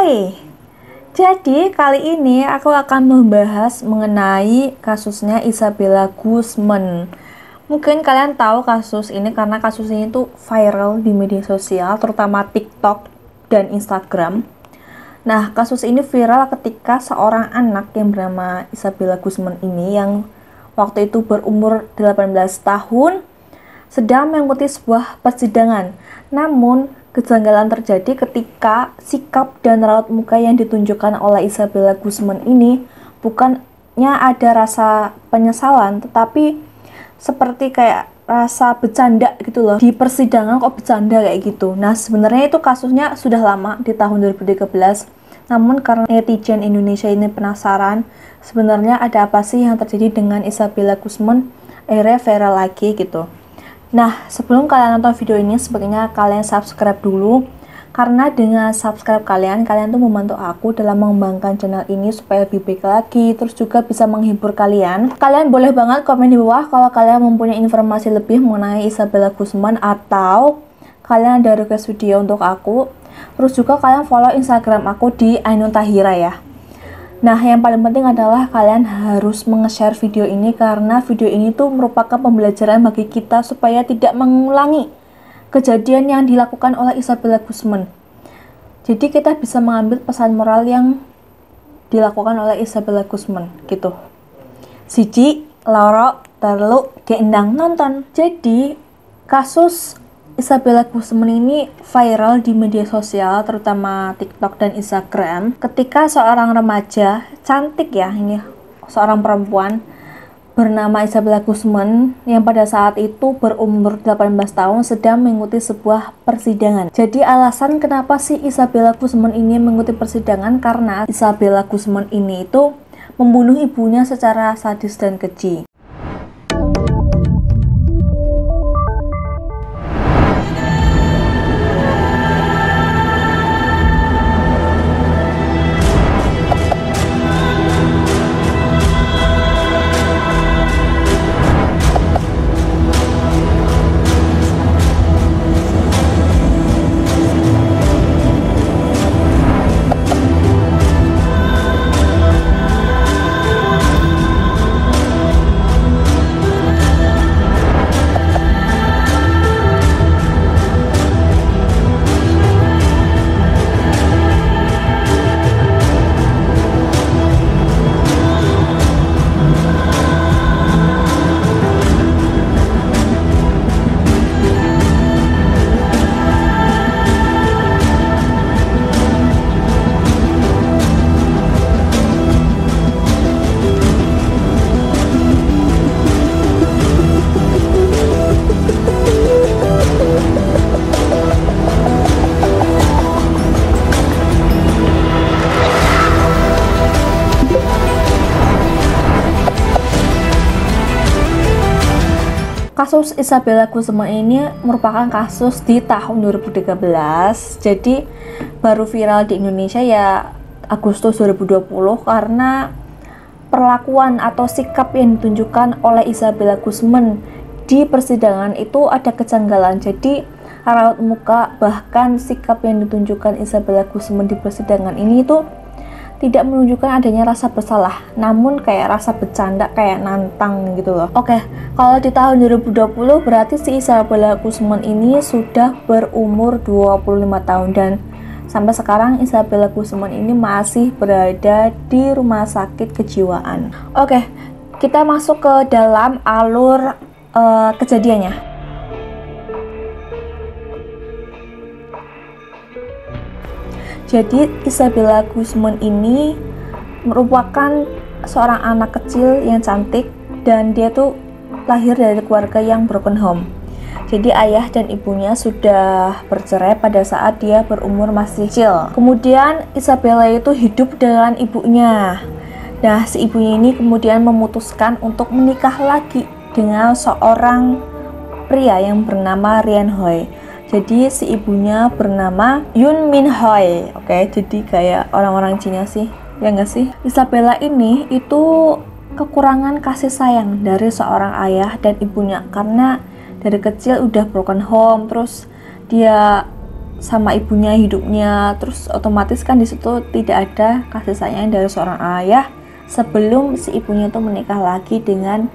Hai, jadi kali ini aku akan membahas mengenai kasusnya Isabella Guzman. Mungkin kalian tahu kasus ini karena kasus ini tuh viral di media sosial, terutama TikTok dan Instagram. Nah, kasus ini viral ketika seorang anak yang bernama Isabella Guzman ini yang waktu itu berumur 18 tahun sedang mengikuti sebuah persidangan. Namun, kejanggalan terjadi ketika sikap dan raut muka yang ditunjukkan oleh Isabella Guzman ini bukannya ada rasa penyesalan, tetapi seperti kayak rasa bercanda gitu loh. Di persidangan kok bercanda kayak gitu. Nah, sebenarnya itu kasusnya sudah lama di tahun 2013. Namun karena netizen Indonesia ini penasaran, sebenarnya ada apa sih yang terjadi dengan Isabella Guzman, akhirnya viral lagi gitu. Nah, sebelum kalian nonton video ini, sebaiknya kalian subscribe dulu. Karena dengan subscribe kalian tuh membantu aku dalam mengembangkan channel ini supaya lebih baik lagi, terus juga bisa menghibur kalian. Kalian boleh banget komen di bawah kalau kalian mempunyai informasi lebih mengenai Isabella Guzman atau kalian ada request video untuk aku. Terus juga kalian follow Instagram aku di Ainun Tahira ya. Nah, yang paling penting adalah kalian harus menge-share video ini karena video ini tuh merupakan pembelajaran bagi kita supaya tidak mengulangi kejadian yang dilakukan oleh Isabella Guzman. Jadi kita bisa mengambil pesan moral yang dilakukan oleh Isabella Guzman gitu. Siji, loro, telu, geendang nonton. Jadi kasus Isabella Guzman ini viral di media sosial, terutama TikTok dan Instagram, ketika seorang remaja cantik ya, ini seorang perempuan bernama Isabella Guzman yang pada saat itu berumur 18 tahun sedang mengikuti sebuah persidangan. Jadi alasan kenapa sih Isabella Guzman ini mengikuti persidangan, karena Isabella Guzman ini itu membunuh ibunya secara sadis dan keji. Kasus Isabella Guzman ini merupakan kasus di tahun 2013, jadi baru viral di Indonesia ya Agustus 2020 karena perlakuan atau sikap yang ditunjukkan oleh Isabella Guzman di persidangan itu ada kejanggalan. Jadi raut muka bahkan sikap yang ditunjukkan Isabella Guzman di persidangan ini itu tidak menunjukkan adanya rasa bersalah, namun kayak rasa bercanda, kayak nantang gitu loh. Oke, kalau di tahun 2020 berarti si Isabella Guzman ini sudah berumur 25 tahun dan sampai sekarang Isabella Guzman ini masih berada di rumah sakit kejiwaan. Oke, kita masuk ke dalam alur kejadiannya. Jadi Isabella Guzman ini merupakan seorang anak kecil yang cantik dan dia tuh lahir dari keluarga yang broken home. Jadi ayah dan ibunya sudah bercerai pada saat dia berumur masih kecil. Kemudian Isabella itu hidup dengan ibunya. Nah, si ibunya ini kemudian memutuskan untuk menikah lagi dengan seorang pria yang bernama Rian Hoi. Jadi si ibunya bernama Yun Min Hoi. Oke, jadi kayak orang-orang Cina sih, ya nggak sih? Isabella ini itu kekurangan kasih sayang dari seorang ayah dan ibunya karena dari kecil udah broken home, terus dia sama ibunya hidupnya, terus otomatis kan di situ tidak ada kasih sayang dari seorang ayah sebelum si ibunya itu menikah lagi dengan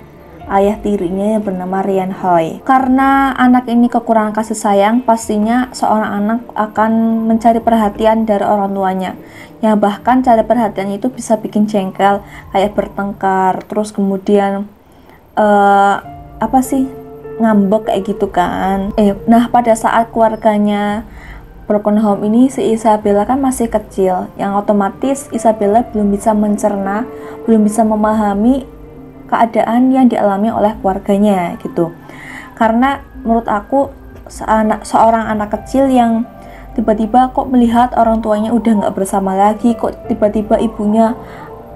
ayah tirinya yang bernama Ryan Hoy. Karena anak ini kekurangan kasih sayang, pastinya seorang anak akan mencari perhatian dari orang tuanya, yang bahkan cari perhatian itu bisa bikin jengkel, kayak bertengkar, terus kemudian ngambek kayak gitu kan. Nah pada saat keluarganya broken home ini, si Isabella kan masih kecil, yang otomatis Isabella belum bisa mencerna, belum bisa memahami keadaan yang dialami oleh keluarganya gitu. Karena menurut aku seorang anak kecil yang tiba-tiba kok melihat orang tuanya udah nggak bersama lagi, kok tiba-tiba ibunya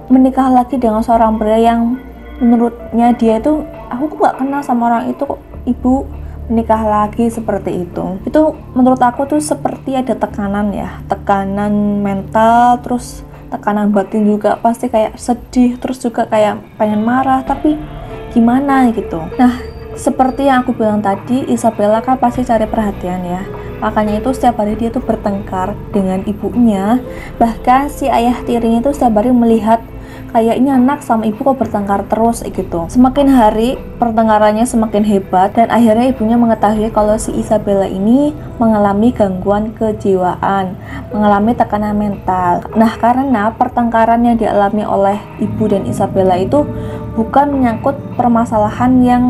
menikah lagi dengan seorang pria yang menurutnya dia itu, aku kok nggak kenal sama orang itu, kok ibu menikah lagi seperti itu menurut aku tuh seperti ada tekanan mental, terus tekanan batin juga, pasti kayak sedih, terus juga kayak pengen marah, tapi gimana gitu. Nah seperti yang aku bilang tadi, Isabella kan pasti cari perhatian ya, makanya itu setiap hari dia tuh bertengkar dengan ibunya. Bahkan si ayah tirinya itu setiap hari melihat kayak ini anak sama ibu kok bertengkar terus gitu. Semakin hari pertengkarannya semakin hebat, dan akhirnya ibunya mengetahui kalau si Isabella ini mengalami gangguan kejiwaan, mengalami tekanan mental. Nah karena pertengkaran yang dialami oleh ibu dan Isabella itu bukan menyangkut permasalahan yang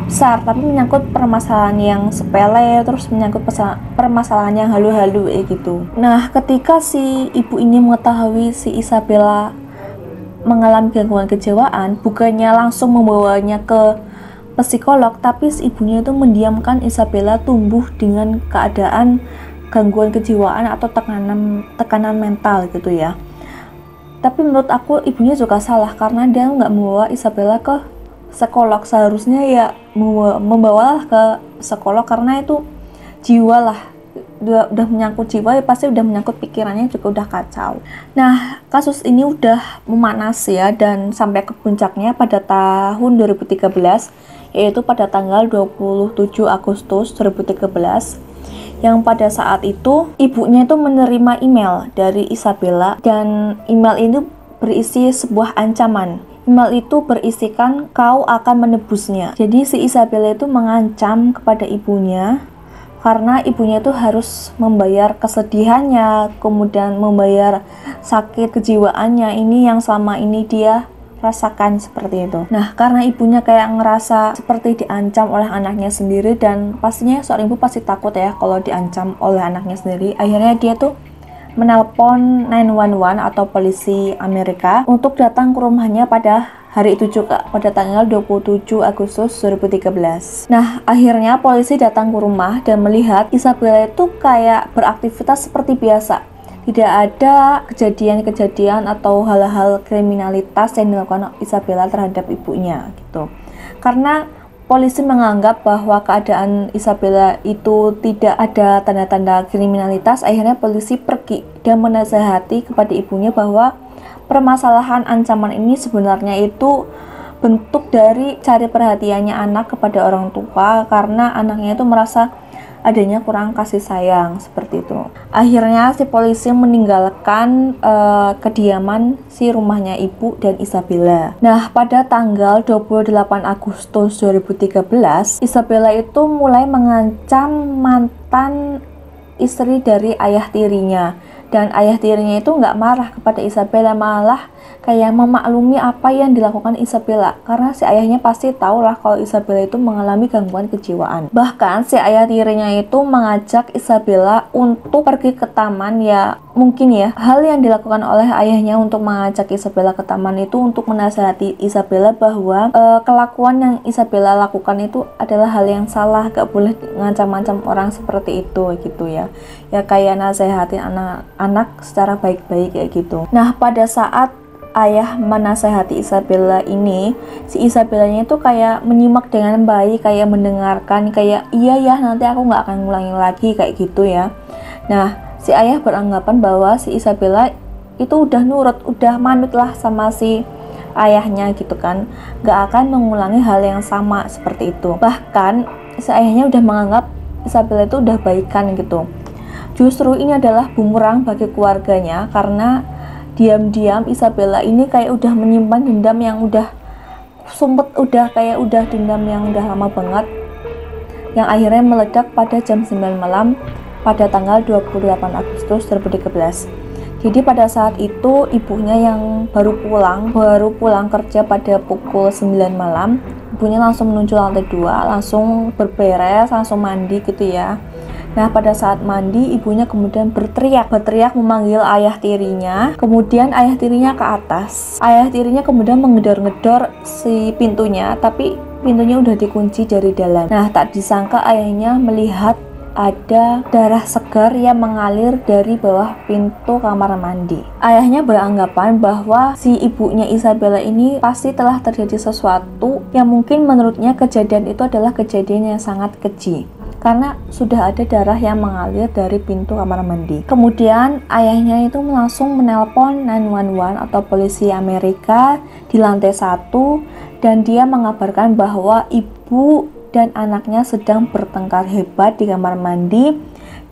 besar, tapi menyangkut permasalahan yang sepele, terus menyangkut permasalahan yang halu-halu gitu. Nah ketika si ibu ini mengetahui si Isabella mengalami gangguan kejiwaan, bukannya langsung membawanya ke psikolog, tapi ibunya itu mendiamkan Isabella tumbuh dengan keadaan gangguan kejiwaan atau tekanan mental gitu ya. Tapi menurut aku ibunya juga salah, karena dia nggak membawa Isabella ke psikolog. Seharusnya ya membawalah ke psikolog, karena itu jiwa lah, udah menyangkut jiwa ya, pasti udah menyangkut pikirannya juga udah kacau. Nah kasus ini udah memanas ya, dan sampai ke puncaknya pada tahun 2013, yaitu pada tanggal 27 Agustus 2013, yang pada saat itu ibunya itu menerima email dari Isabella, dan email ini berisi sebuah ancaman. Email itu berisikan kau akan menebusnya. Jadi si Isabella itu mengancam kepada ibunya, karena ibunya itu harus membayar kesedihannya, kemudian membayar sakit kejiwaannya ini yang selama ini dia rasakan seperti itu. Nah karena ibunya kayak ngerasa seperti diancam oleh anaknya sendiri, dan pastinya seorang ibu pasti takut ya kalau diancam oleh anaknya sendiri. Akhirnya dia tuh menelpon 911 atau polisi Amerika untuk datang ke rumahnya pada hari itu juga, pada tanggal 27 Agustus 2013. Nah, akhirnya polisi datang ke rumah dan melihat Isabella itu kayak beraktivitas seperti biasa. Tidak ada kejadian-kejadian atau hal-hal kriminalitas yang dilakukan Isabella terhadap ibunya gitu. Karena polisi menganggap bahwa keadaan Isabella itu tidak ada tanda-tanda kriminalitas, akhirnya polisi pergi dan menasihati kepada ibunya bahwa permasalahan ancaman ini sebenarnya itu bentuk dari cari perhatiannya anak kepada orang tua, karena anaknya itu merasa adanya kurang kasih sayang seperti itu. Akhirnya si polisi meninggalkan kediaman si rumahnya ibu dan Isabella. Nah pada tanggal 28 Agustus 2013, Isabella itu mulai mengancam mantan istri dari ayah tirinya, dan ayah tirinya itu nggak marah kepada Isabella, malah kayak memaklumi apa yang dilakukan Isabella, karena si ayahnya pasti tahu lah kalau Isabella itu mengalami gangguan kejiwaan. Bahkan si ayah tirinya itu mengajak Isabella untuk pergi ke taman. Ya mungkin ya hal yang dilakukan oleh ayahnya untuk mengajak Isabella ke taman itu untuk menasihati Isabella bahwa kelakuan yang Isabella lakukan itu adalah hal yang salah, gak boleh ngancam-ngancam orang seperti itu gitu ya. Ya kayak nasehatin anak-anak secara baik-baik kayak gitu. Nah pada saat ayah menasehati Isabella ini, si Isabellanya itu kayak menyimak dengan baik, kayak mendengarkan, kayak iya ya nanti aku nggak akan ngulangi lagi kayak gitu ya. Nah si ayah beranggapan bahwa si Isabella itu udah nurut, udah manut lah sama si ayahnya gitu kan, nggak akan mengulangi hal yang sama seperti itu. Bahkan si ayahnya udah menganggap Isabella itu udah baikan gitu. Justru ini adalah bumerang bagi keluarganya karena diam-diam Isabella ini kayak udah menyimpan dendam yang udah sumpet, udah dendam yang udah lama banget, yang akhirnya meledak pada jam 9 malam pada tanggal 28 Agustus 2013. Jadi pada saat itu ibunya yang baru pulang kerja pada pukul 9 malam, ibunya langsung menuju lantai 2, langsung berberes, langsung mandi gitu ya. Nah, pada saat mandi, ibunya kemudian berteriak memanggil ayah tirinya. Kemudian ayah tirinya ke atas. Ayah tirinya kemudian menggedor-gedor si pintunya, tapi pintunya udah dikunci dari dalam. Nah, tak disangka ayahnya melihat ada darah segar yang mengalir dari bawah pintu kamar mandi. Ayahnya beranggapan bahwa si ibunya Isabella ini pasti telah terjadi sesuatu yang mungkin menurutnya kejadian itu adalah kejadian yang sangat keji, karena sudah ada darah yang mengalir dari pintu kamar mandi. Kemudian ayahnya itu langsung menelpon 911 atau polisi Amerika di lantai 1, dan dia mengabarkan bahwa ibu dan anaknya sedang bertengkar hebat di kamar mandi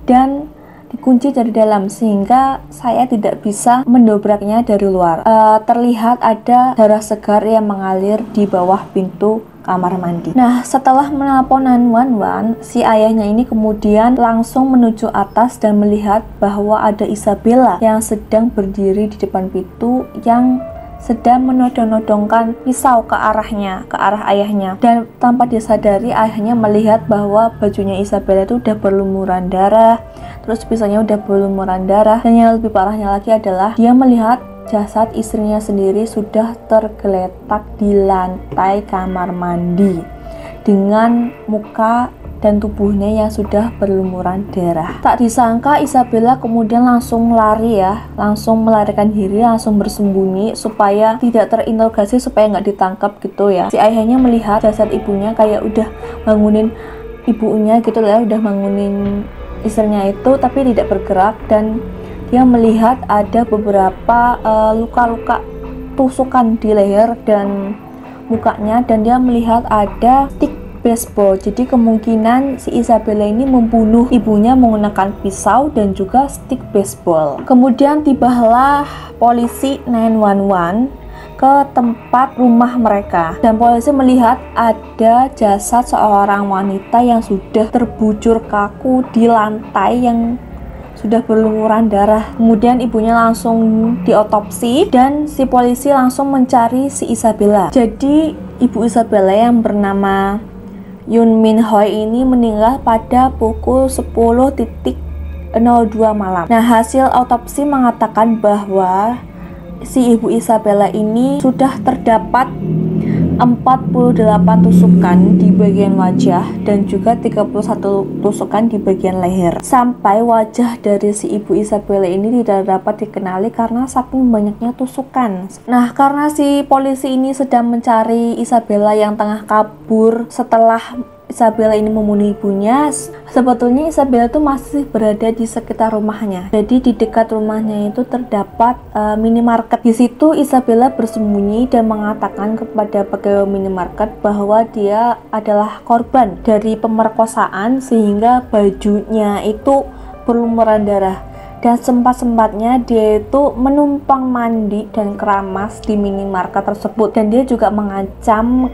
dan dikunci dari dalam, sehingga saya tidak bisa mendobraknya dari luar. Terlihat ada darah segar yang mengalir di bawah pintu kamar mandi. Nah, setelah menelpon 911, si ayahnya ini kemudian langsung menuju atas dan melihat bahwa ada Isabella yang sedang berdiri di depan pintu, yang sedang menodong-nodongkan pisau ke arah ayahnya. Dan tanpa disadari, ayahnya melihat bahwa bajunya Isabella itu udah berlumuran darah, terus pisaunya udah berlumuran darah, dan yang lebih parahnya lagi adalah dia melihat jasad istrinya sendiri sudah tergeletak di lantai kamar mandi dengan muka dan tubuhnya yang sudah berlumuran darah. Tak disangka Isabella kemudian langsung langsung melarikan diri, langsung bersembunyi supaya tidak terinterogasi, supaya nggak ditangkap gitu ya. Si ayahnya melihat jasad ibunya kayak udah bangunin ibunya gitu lah, udah bangunin istrinya itu, tapi tidak bergerak, dan dia melihat ada beberapa luka-luka tusukan di leher dan mukanya, dan dia melihat ada stick baseball. Jadi kemungkinan si Isabella ini membunuh ibunya menggunakan pisau dan juga stick baseball. Kemudian tibalah polisi 911 ke tempat rumah mereka, dan polisi melihat ada jasad seorang wanita yang sudah terbujur kaku di lantai yang sudah berlumuran darah. Kemudian ibunya langsung diotopsi dan si polisi langsung mencari si Isabella. Jadi ibu Isabella yang bernama Yun Min Hoi ini meninggal pada pukul 10.02 malam. Nah, hasil autopsi mengatakan bahwa si ibu Isabella ini sudah terdapat 48 tusukan di bagian wajah dan juga 31 tusukan di bagian leher. Sampai wajah dari si ibu Isabella ini tidak dapat dikenali karena saking banyaknya tusukan. Nah, karena si polisi ini sedang mencari Isabella yang tengah kabur setelah Isabella ini membunuh ibunya, sebetulnya Isabella itu masih berada di sekitar rumahnya. Jadi di dekat rumahnya itu terdapat minimarket. Di situ Isabella bersembunyi dan mengatakan kepada pegawai minimarket bahwa dia adalah korban dari pemerkosaan sehingga bajunya itu berlumuran darah. Dan sempat-sempatnya dia itu menumpang mandi dan keramas di minimarket tersebut, dan dia juga mengancam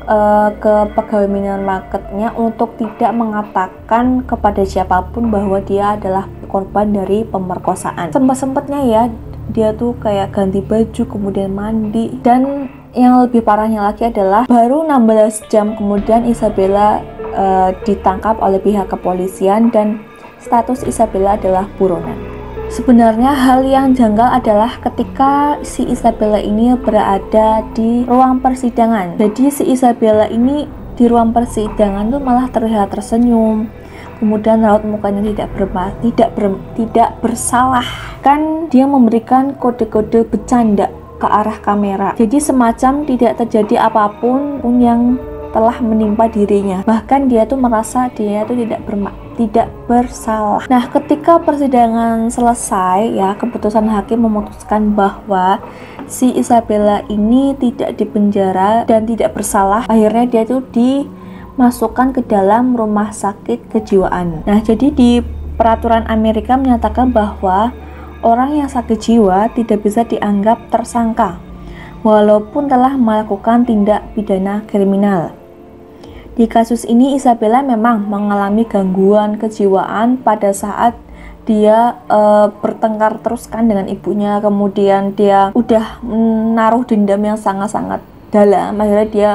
ke pegawai minimarketnya untuk tidak mengatakan kepada siapapun bahwa dia adalah korban dari pemerkosaan. Sempat-sempatnya ya dia tuh kayak ganti baju kemudian mandi, dan yang lebih parahnya lagi adalah baru 16 jam kemudian Isabella ditangkap oleh pihak kepolisian dan status Isabella adalah buronan. Sebenarnya hal yang janggal adalah ketika si Isabella ini berada di ruang persidangan. Jadi si Isabella ini di ruang persidangan tuh malah terlihat tersenyum. Kemudian raut mukanya tidak bersalah. Kan dia memberikan kode-kode bercanda ke arah kamera. Jadi semacam tidak terjadi apapun yang telah menimpa dirinya. Bahkan dia tuh merasa dia tuh tidak bersalah. Nah, ketika persidangan selesai ya, keputusan hakim memutuskan bahwa si Isabella ini tidak dipenjara dan tidak bersalah. Akhirnya dia tuh dimasukkan ke dalam rumah sakit kejiwaan. Nah, jadi di peraturan Amerika menyatakan bahwa orang yang sakit jiwa tidak bisa dianggap tersangka walaupun telah melakukan tindak pidana kriminal. Di kasus ini Isabella memang mengalami gangguan kejiwaan pada saat dia bertengkar teruskan dengan ibunya, kemudian dia udah menaruh dendam yang sangat-sangat dalam. Akhirnya dia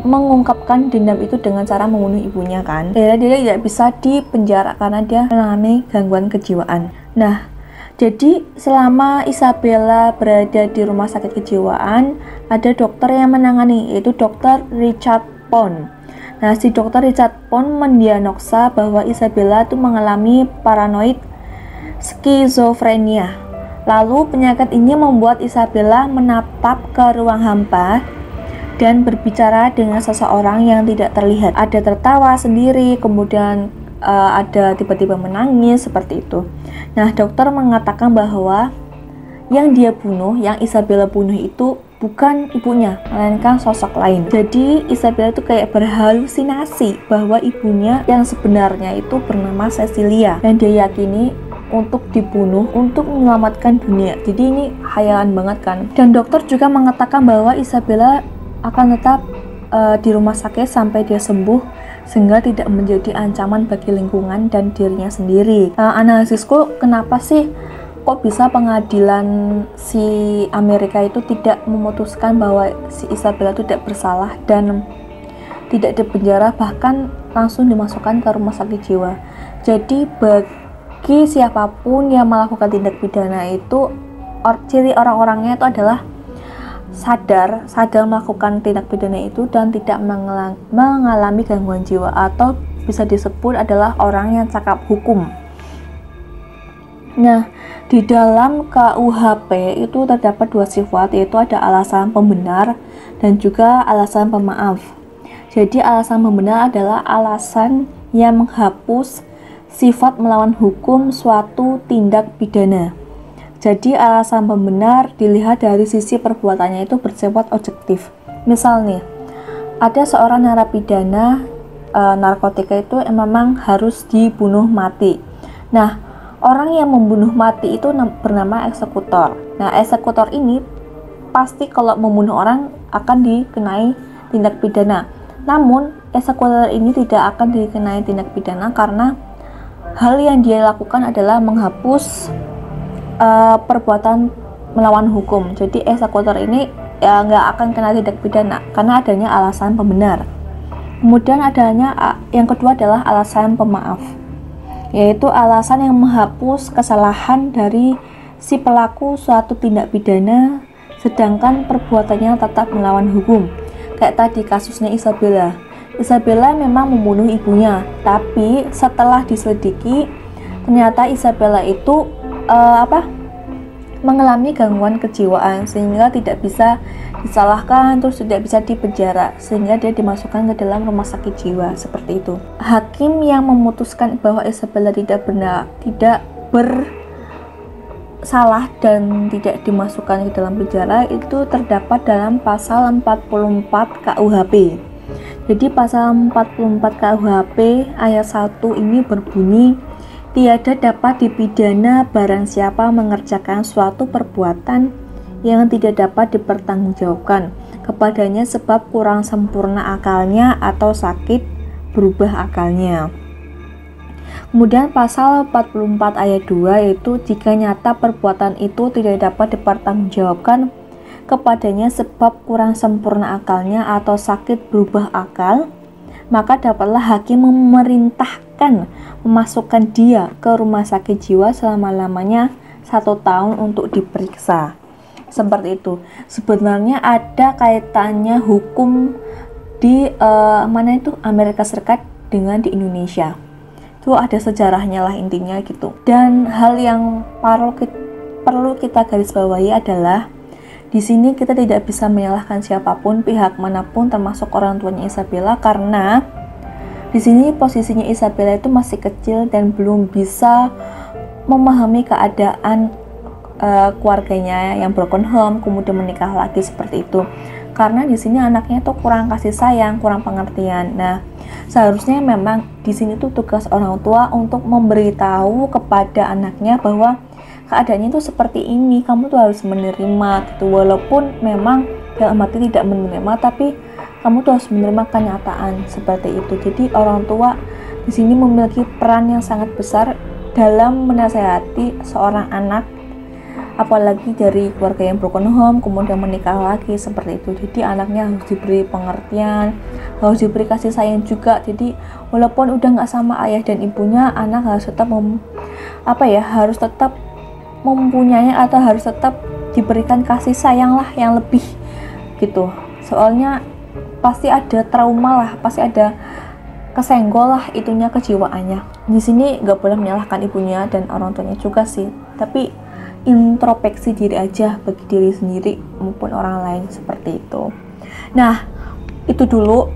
mengungkapkan dendam itu dengan cara membunuh ibunya kan. Akhirnya dia tidak bisa dipenjara karena dia mengalami gangguan kejiwaan. Nah, jadi selama Isabella berada di rumah sakit kejiwaan, ada dokter yang menangani, yaitu dokter Richard Pond. Nah, si dokter Richard Pond mendiagnosa bahwa Isabella itu mengalami paranoid skizofrenia. Lalu penyakit ini membuat Isabella menatap ke ruang hampa dan berbicara dengan seseorang yang tidak terlihat. Ada tertawa sendiri, kemudian ada tiba-tiba menangis, seperti itu. Nah, dokter mengatakan bahwa yang dia bunuh, yang Isabella bunuh itu bukan ibunya, melainkan sosok lain. Jadi Isabella itu kayak berhalusinasi bahwa ibunya yang sebenarnya itu bernama Cecilia, dan dia yakini untuk dibunuh untuk menyelamatkan dunia. Jadi ini khayalan banget kan. Dan dokter juga mengatakan bahwa Isabella akan tetap di rumah sakit sampai dia sembuh, sehingga tidak menjadi ancaman bagi lingkungan dan dirinya sendiri. Analisisku, kenapa sih kok bisa pengadilan si Amerika itu tidak memutuskan bahwa si Isabella itu tidak bersalah dan tidak dipenjara, bahkan langsung dimasukkan ke rumah sakit jiwa. Jadi bagi siapapun yang melakukan tindak pidana itu, ciri orang-orangnya itu adalah sadar melakukan tindak pidana itu dan tidak mengalami gangguan jiwa, atau bisa disebut adalah orang yang cakap hukum. Nah, di dalam KUHP itu terdapat dua sifat, yaitu ada alasan pembenar dan juga alasan pemaaf. Jadi alasan pembenar adalah alasan yang menghapus sifat melawan hukum suatu tindak pidana. Jadi alasan pembenar dilihat dari sisi perbuatannya itu bersifat objektif. Misal nih, ada seorang narapidana narkotika itu memang harus dibunuh mati. Nah, orang yang membunuh mati itu bernama eksekutor. Nah, eksekutor ini pasti kalau membunuh orang akan dikenai tindak pidana. Namun, eksekutor ini tidak akan dikenai tindak pidana karena hal yang dia lakukan adalah menghapus perbuatan melawan hukum. Jadi eksekutor ini ya nggak akan kena tindak pidana karena adanya alasan pembenar. Kemudian yang kedua adalah alasan pemaaf, yaitu alasan yang menghapus kesalahan dari si pelaku suatu tindak pidana sedangkan perbuatannya tetap melawan hukum. Kayak tadi kasusnya Isabella. Isabella memang membunuh ibunya, tapi setelah diselidiki ternyata Isabella itu mengalami gangguan kejiwaan sehingga tidak bisa disalahkan, terus tidak bisa dipenjara, sehingga dia dimasukkan ke dalam rumah sakit jiwa, seperti itu. Hakim yang memutuskan bahwa Isabella tidak bersalah dan tidak dimasukkan ke dalam penjara itu terdapat dalam pasal 44 KUHP. Jadi pasal 44 KUHP ayat 1 ini berbunyi, tiada dapat dipidana barang siapa mengerjakan suatu perbuatan yang tidak dapat dipertanggungjawabkan kepadanya sebab kurang sempurna akalnya atau sakit berubah akalnya. Kemudian pasal 44 ayat 2 yaitu jika nyata perbuatan itu tidak dapat dipertanggungjawabkan kepadanya sebab kurang sempurna akalnya atau sakit berubah akal, maka dapatlah hakim memerintahkan memasukkan dia ke rumah sakit jiwa selama-lamanya 1 tahun untuk diperiksa. Seperti itu. Sebenarnya ada kaitannya hukum di Amerika Serikat dengan di Indonesia. Itu ada sejarahnya lah intinya gitu. Dan hal yang perlu kita garis bawahi adalah di sini kita tidak bisa menyalahkan siapapun, pihak manapun, termasuk orang tuanya Isabella, karena di sini posisinya Isabella itu masih kecil dan belum bisa memahami keadaan keluarganya yang broken home, kemudian menikah lagi seperti itu. Karena di sini anaknya tuh kurang kasih sayang, kurang pengertian. Nah, Seharusnya memang di sini tuh tugas orang tua untuk memberitahu kepada anaknya bahwa keadaannya itu seperti ini, kamu tuh harus menerima gitu. Walaupun memang dalam hati tidak menerima, tapi kamu tuh harus menerima kenyataan seperti itu. Jadi orang tua di sini memiliki peran yang sangat besar dalam menasehati seorang anak, apalagi dari keluarga yang broken home kemudian menikah lagi seperti itu. Jadi anaknya harus diberi pengertian, harus diberi kasih sayang juga. Jadi walaupun udah nggak sama ayah dan ibunya, anak harus tetap harus tetap mempunyai atau harus tetap diberikan kasih sayang lah yang lebih gitu. Soalnya pasti ada trauma lah, pasti ada kesenggol lah itunya, kejiwaannya. Di sini nggak boleh menyalahkan ibunya dan orang tuanya juga sih, tapi introspeksi diri aja bagi diri sendiri maupun orang lain seperti itu. Nah, itu dulu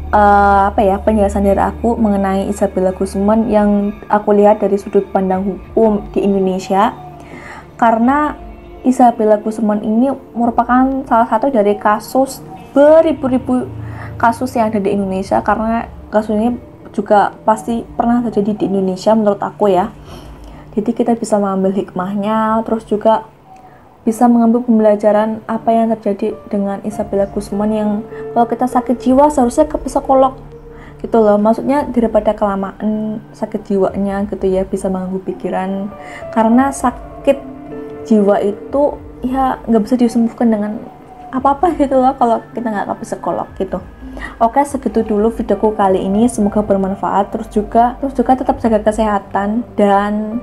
penjelasan dari aku mengenai Isabella Guzman yang aku lihat dari sudut pandang hukum di Indonesia. Karena Isabella Guzman ini merupakan salah satu dari kasus beribu-ribu kasus yang ada di Indonesia, karena kasus ini juga pasti pernah terjadi di Indonesia menurut aku ya. Jadi kita bisa mengambil hikmahnya, terus juga bisa mengambil pembelajaran apa yang terjadi dengan Isabella Guzman yang kalau kita sakit jiwa seharusnya ke psikolog gitu loh. Maksudnya daripada kelamaan sakit jiwanya gitu ya, bisa mengganggu pikiran, karena sakit jiwa itu ya nggak bisa disembuhkan dengan apa-apa gitu loh kalau kita nggak ke psikolog gitu. Oke, segitu dulu videoku kali ini, semoga bermanfaat. Terus juga tetap jaga kesehatan dan